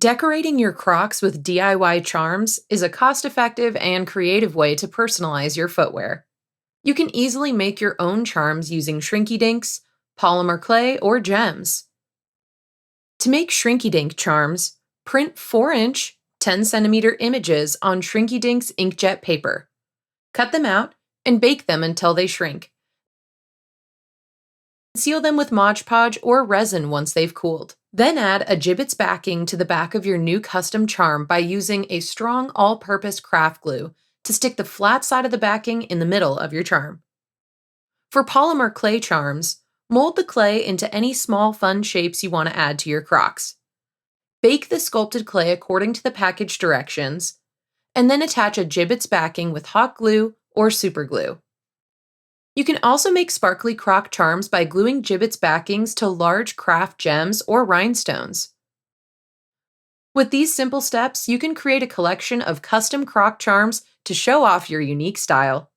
Decorating your Crocs with DIY charms is a cost-effective and creative way to personalize your footwear. You can easily make your own charms using Shrinky Dinks, polymer clay, or gems. To make Shrinky Dink charms, print 4-inch, 10 centimeter images on Shrinky Dink's inkjet paper. Cut them out and bake them until they shrink. Seal them with Mod Podge or resin once they've cooled. Then add a gibbet's backing to the back of your new custom charm by using a strong all-purpose craft glue to stick the flat side of the backing in the middle of your charm. For polymer clay charms, mold the clay into any small fun shapes you want to add to your Crocs. Bake the sculpted clay according to the package directions, and then attach a gibbet's backing with hot glue or super glue. You can also make sparkly Croc charms by gluing gibbet's backings to large craft gems or rhinestones. With these simple steps, you can create a collection of custom Croc charms to show off your unique style.